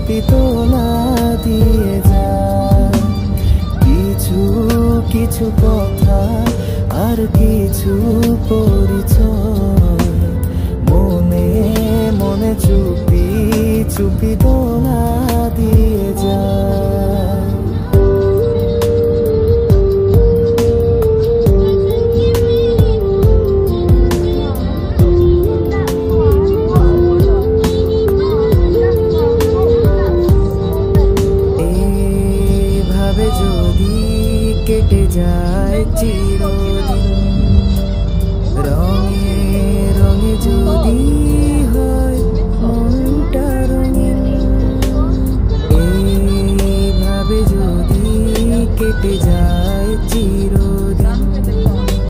চুপি তোলা দিয়ে যায়। কিছু কিছু কথা আর কিছু পরিচয় মনে মনে চুপি চুপি তোলা দিয়ে যায়।